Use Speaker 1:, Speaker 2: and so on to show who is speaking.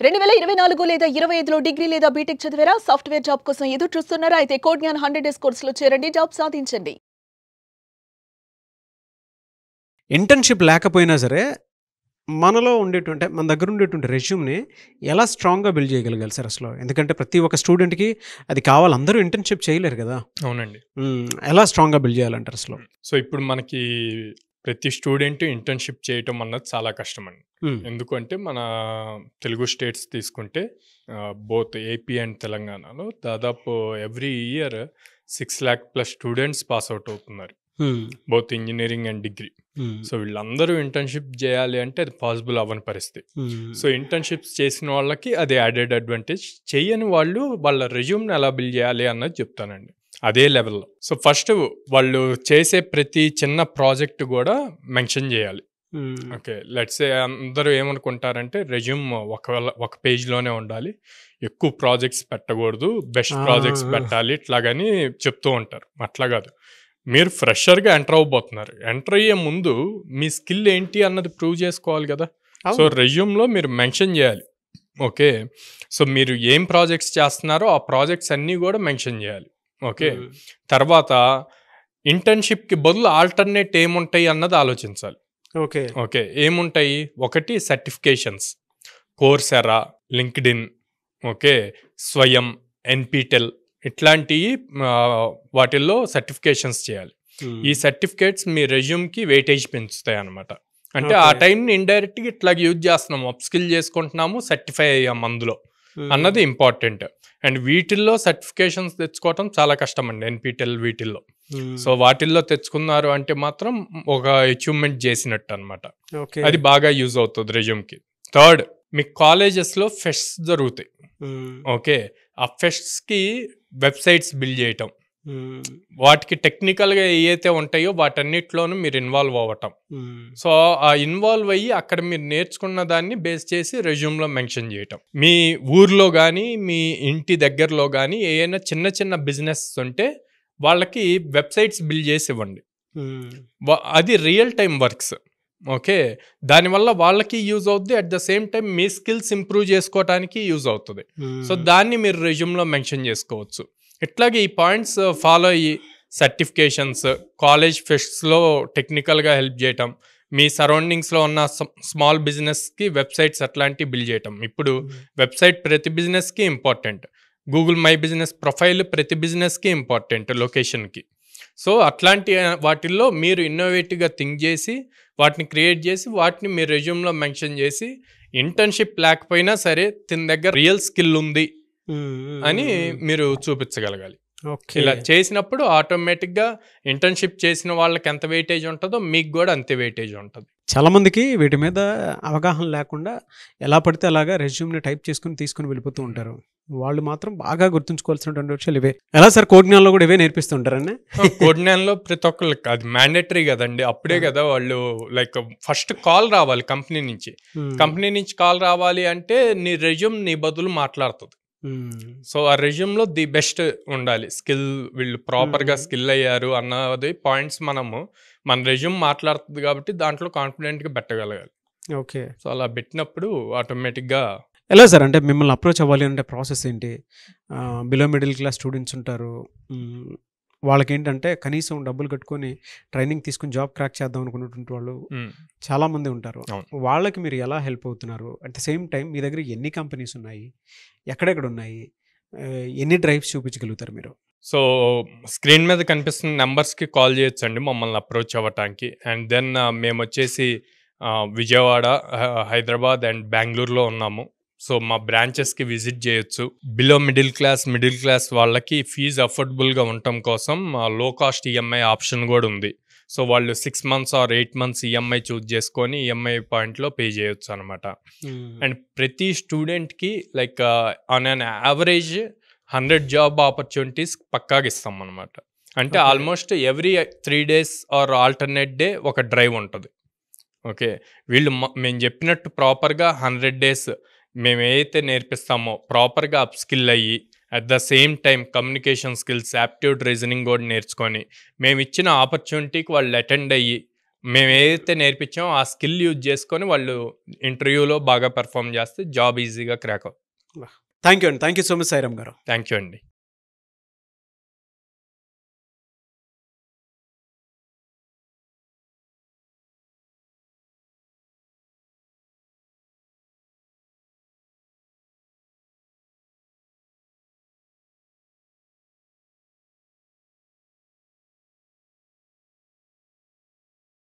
Speaker 1: 2024 లేదా 25లో డిగ్రీ లేదా బీటెక్ చదివారా? సాఫ్ట్‌వేర్ జాబ్ కోసం ఎదురు చూస్తున్నారా? అయితే కోడ్ జ్ఞాన్ 100 డేస్ కోర్సులో చేరండి, జాబ్ సాధించండి.
Speaker 2: ఇంటర్న్‌షిప్ లేకపోయినా సరే, మనలో ఉండేటువంటి మన దగ్గర ఉండేటువంటి రెజ్యూమ్‌ని ఎలా స్ట్రాంగ్‌గా బిల్డ్ చేయగలగాలి సార్ అసలు? ఎందుకంటే ప్రతి ఒక్క స్టూడెంట్‌కి అది కావాలి. అందరూ ఇంటర్న్‌షిప్ చేయలేరు కదా!
Speaker 3: అవునండి.
Speaker 2: ఎలా స్ట్రాంగ్‌గా బిల్డ్ చేయాలంటారు అసలు?
Speaker 3: సో, ఇప్పుడు మనకి ప్రతి స్టూడెంట్ ఇంటర్న్‌షిప్ చేయటం అన్నది చాలా కష్టమండి.
Speaker 2: హ్మ్.
Speaker 3: ఎందుకంటే మన తెలుగు స్టేట్స్ తీసుకుంటే బోత్ ఏపీ అండ్ తెలంగాణలో దాదాపు every year 6,00,000+ students pass out అవుతున్నారు.
Speaker 2: హ్మ్.
Speaker 3: Both engineering and degree.
Speaker 2: హ్మ్.
Speaker 3: సో, వీళ్ళందరూ ఇంటర్న్‌షిప్ చేయాలి అంటే అది పాసిబుల్ అవ్వని పరిస్థితి.
Speaker 2: హ్మ్.
Speaker 3: సో, ఇంటర్న్‌షిప్స్ చేసిన వాళ్ళకి అది యాడెడ్ అడ్వాంటేజ్. చెయ్యని వాళ్ళు వాళ్ళ రెజ్యూమ్‌ని ఎలా బిల్డ్ చేయాలి అన్నది చెప్తానండి. అదే లెవెల్‌లో. సో, ఫస్ట్ వాళ్ళు చేసే ప్రతి చిన్న ప్రాజెక్ట్ కూడా మెన్షన్ చేయాలి.
Speaker 2: హ్మ్.
Speaker 3: ఓకే. లెట్స్ సే అందరూ ఏమనుకుంటారంటే రెజ్యూమ్ ఒక పేజ్‌లోనే ఉండాలి. ఎక్కువ ప్రాజెక్ట్స్ పెట్టకూడదు. బెస్ట్ ప్రాజెక్ట్స్ పెట్టాలి ఇట్లాగని చెప్తూ ఉంటారు. అట్లా కాదు. మీరు ఫ్రెషర్‌గా ఎంటర్ అవ్వబోతున్నారు. ఎంటర్ అయ్యే ముందు మీ స్కిల్ ఏంటి అన్నది ప్రూవ్ చేసుకోవాలి కదా! సో,
Speaker 2: అవును.
Speaker 3: రెజ్యూమ్‌లో మీరు మెన్షన్ చేయాలి. ఓకే. సో, మీరు ఏం ప్రాజెక్ట్స్ చేస్తున్నారో ఆ ప్రాజెక్ట్స్ అన్నీ కూడా మెన్షన్ చేయాలి. ఓకే.
Speaker 2: హ్మ్.
Speaker 3: తర్వాత ఇంటర్న్‌షిప్‌కి బదులు ఆల్టర్‌నేట్ ఏముంటాయి అన్నది ఆలోచించాలి.
Speaker 2: ఓకే.
Speaker 3: ఓకే. ఏముంటాయి? ఒకటి సర్టిఫికేషన్స్. Coursera, LinkedIn, okay. స్వయం, ఎన్‌పీటెల్ ఇట్లాంటియి వాటిల్లో సర్టిఫికేషన్స్ చేయాలి. ఈ
Speaker 2: హ్మ్.
Speaker 3: సర్టిఫికేట్స్ మీ రెజ్యూమ్‌కి వెయిటేజ్ పెంచుతాయన్నమాట. అంటే ఆ
Speaker 2: ఓకే.
Speaker 3: టైంని ఇండైరెక్ట్‌గా ఇట్లాగ యూజ్ చేస్తున్నాము. అప్‌స్కిల్ చేసుకుంటున్నాము, సర్టిఫై అయ్యాము అందులో అన్నది
Speaker 2: హ్మ్.
Speaker 3: ఇంపార్టెంట్. అండ్ వీటిల్లో సర్టిఫికేషన్స్ తెచ్చుకోవటం చాలా కష్టమండి ఎన్‌పీటెల్ వీటిల్లో. సో,
Speaker 2: హ్మ్.
Speaker 3: వాటిల్లో తెచ్చుకున్నారు అంటే మాత్రం ఒక అచీవ్‌మెంట్ చేసినట్టు అనమాట.
Speaker 2: ఓకే.
Speaker 3: అది బాగా యూజ్ అవుతది రెజ్యూమ్‌కి. థర్డ్, మీ కాలేజెస్‌లో ఫెస్ట్స్ జరుగుతాయి.
Speaker 2: హ్మ్.
Speaker 3: ఓకే. ఆ ఫెస్ట్స్‌కి వెబ్‌సైట్స్ బిల్డ్ చేయటం.
Speaker 2: హ్మ్.
Speaker 3: వాటికి టెక్నికల్‌గా ఏయైతే ఉంటాయో వాటన్నిటిలోనూ మీరు ఇన్వాల్వ్ అవ్వటం.
Speaker 2: హ్మ్.
Speaker 3: సో, ఆ ఇన్వాల్వ్ అయ్యి అక్కడ మీరు నేర్చుకున్న దాన్ని బేస్ చేసి రెజ్యూమ్‌లో మెన్షన్ చేయటం. మీ ఊర్లో గానీ, మీ ఇంటి దగ్గరలో గానీ ఏయైనా చిన్న చిన్న బిజినెస్ ఉంటే వాళ్ళకి వెబ్‌సైట్స్ బిల్డ్ చేసి ఇవ్వండి.
Speaker 2: హ్మ్.
Speaker 3: అది రియల్ టైమ్ వర్క్స్. ఓకే. దానివల్ల వాళ్ళకి యూజ్ అవుద్ది. At the same time me skills improve చేసుకోవటానికి యూజ్ అవుతది. సో,
Speaker 2: హ్మ్.
Speaker 3: దాన్ని మీరు రెజ్యూమ్‌లో మెన్షన్ చేసుకోవచ్చు. ఇట్లాగే ఈ పాయింట్స్ ఫాలో అయ్యి సర్టిఫికేషన్స్, కాలేజ్ ఫెస్ట్స్‌లో టెక్నికల్‌గా హెల్ప్ చేయటం, మీ సరౌండింగ్స్‌లో ఉన్న స్మాల్ బిజినెస్‌కి వెబ్‌సైట్స్ అట్లాంటివి బిల్డ్ చేయటం. ఇప్పుడు
Speaker 2: హ్మ్.
Speaker 3: వెబ్‌సైట్ ప్రతి బిజినెస్‌కి important. Google my business profile ప్రతి బిజినెస్‌కి ఇంపార్టెంట్ లొకేషన్‌కి. సో, అట్లాంటి వాటిల్లో మీరు ఇన్నోవేటివ్‌గా థింక్ చేసి, వాటిని క్రియేట్ చేసి, వాటిని మీ రెజ్యూమ్‌లో మెన్షన్ చేసి, ఇంటర్న్‌షిప్ లేకపోయినా సరే తిన దగ్గర రియల్ స్కిల్ ఉంది
Speaker 2: హ్మ్.
Speaker 3: అని
Speaker 2: హ్మ్.
Speaker 3: మీరు చూపించగలగాలి.
Speaker 2: ఓకే.
Speaker 3: ఇలా చేసినప్పుడు ఆటోమేటిక్‌గా ఇంటర్న్‌షిప్ చేసిన వాళ్ళకి ఎంత వెయిటేజ్ ఉంటదో మీకు గూడా అంతే వెయిటేజ్ ఉంటది.
Speaker 2: చాలామందికి వీటి మీద అవగాహన లేకుండా ఎలా పడితే అలాగా రెజ్యూమ్‌ని టైప్ చేసుకొని తీసుకొని వెళ్ళిపోతూ ఉంటారు. వాళ్ళు మాత్రం బాగా గుర్తుంచుకోవాల్సినటువంటి విషయాలు ఇవే. ఎలా సార్ కోడ్ జ్ఞానంలో కూడా ఇవే నేర్పిస్తూ ఉంటారండి?
Speaker 3: కోడ్‌న్యాన్‌లో ప్రతి ఒక్కళ్ళకి అది మ్యాండేటరీ గదండీ! అప్పుడే
Speaker 2: ఆ!
Speaker 3: గదా వాళ్ళు లైక్ ఫస్ట్ కాల్ రావాలి కంపెనీ నుంచి.
Speaker 2: హ్మ్.
Speaker 3: కంపెనీ నుంచి కాల్ రావాలి అంటే నీ రెజ్యూమ్ నీ బదులు మాట్లాడుతది.
Speaker 2: హ్మ్.
Speaker 3: సో, ఆ రెజ్యూమ్‌లో ది బెస్ట్ ఉండాలి. స్కిల్ వీళ్ళు ప్రాపర్‌గా
Speaker 2: హ్మ్.
Speaker 3: స్కిల్ అయ్యారు అన్నది పాయింట్స్ మనము మన రెజ్యూమ్ మాట్లాడుతది గాబట్టి దాంట్లో కాన్ఫిడెంట్‌గా పెట్టగలగాలి.
Speaker 2: ఓకే.
Speaker 3: సో, అలా బెట్టినప్పుడు ఆటోమేటిక్‌గా
Speaker 2: ఎలా సార్? అంటే మిమ్మల్ని అప్రోచ్ అవ్వాలి అంటే ప్రాసెస్ ఏంటి? బిలో మిడిల్ క్లాస్ స్టూడెంట్స్ ఉంటారు. హ్మ్. వాళ్ళకేంటంటే కనీసం డబ్బులు కట్టుకొని ట్రైనింగ్ తీసుకొని జాబ్ క్రాక్ చేద్దాం అనుకున్నటువంటి వాళ్ళు
Speaker 3: హ్మ్.
Speaker 2: చాలామంది ఉంటారు.
Speaker 3: అవును.
Speaker 2: వాళ్ళకి మీరు ఎలా హెల్ప్ అవుతున్నారు? అట్ ద సేమ్ టైమ్ మీ దగ్గర ఎన్ని కంపెనీస్ ఉన్నాయి? ఎక్కడెక్కడ ఉన్నాయి? ఎన్ని డ్రైవ్స్ చూపించగలుగుతారు మీరు?
Speaker 3: సో, స్క్రీన్ మీద కనిపిస్తున్న నంబర్స్‌కి కాల్ చేయొచ్చండి మమ్మల్ని అప్రోచ్ అవ్వటానికి. అండ్ దెన్ మేమొచ్చేసి విజయవాడ, హైదరాబాద్ అండ్ బెంగుళూరులో ఉన్నాము. సో, మా బ్రాంచెస్‌కి విజిట్ చేయొచ్చు. బిలో మిడిల్ క్లాస్ వాళ్ళకి ఫీజ్ అఫోర్డబుల్‌గా ఉండటం కోసం లో కాస్ట్ ఈఎంఐ ఆప్షన్ గూడా ఉంది. సో, వాళ్ళు 6 months or 8 months EMI choose చేసుకొని ఈఎంఐ పాయింట్‌లో పే చేయొచ్చనమాట.
Speaker 2: హ్మ్.
Speaker 3: అండ్ ప్రతి స్టూడెంట్‌కి like on an average 100 job opportunities పక్కాగా ఇస్తామన్నమాట. అంటే
Speaker 2: okay.
Speaker 3: Almost every 3 days or alternate day ఒక డ్రైవ్ ఉంటది. ఓకే. వీళ్ళు మేము చెప్పినట్టు ప్రాపర్‌గా 100 డేస్ మేమేదైతే నేర్పిస్తామో ప్రాపర్‌గా అప్‌స్కిల్ అయ్యి, at the same time communication skills, aptitude reasoning కూడా నేర్చుకొని, మేమిచ్చిన ఆపర్చునిటీకి వాళ్ళు అటెండ్ అయ్యి, మేము ఏదైతే నేర్పించామో ఆ స్కిల్ యూజ్ చేసుకొని వాళ్ళు ఇంటర్వ్యూలో బాగా పెర్ఫామ్ చేస్తే జాబ్ ఈజీగా క్రాక్ అవుతుంది.
Speaker 2: థ్యాంక్ యూ అండి. Thank you so much Sairam garu.
Speaker 3: Thank you అండి.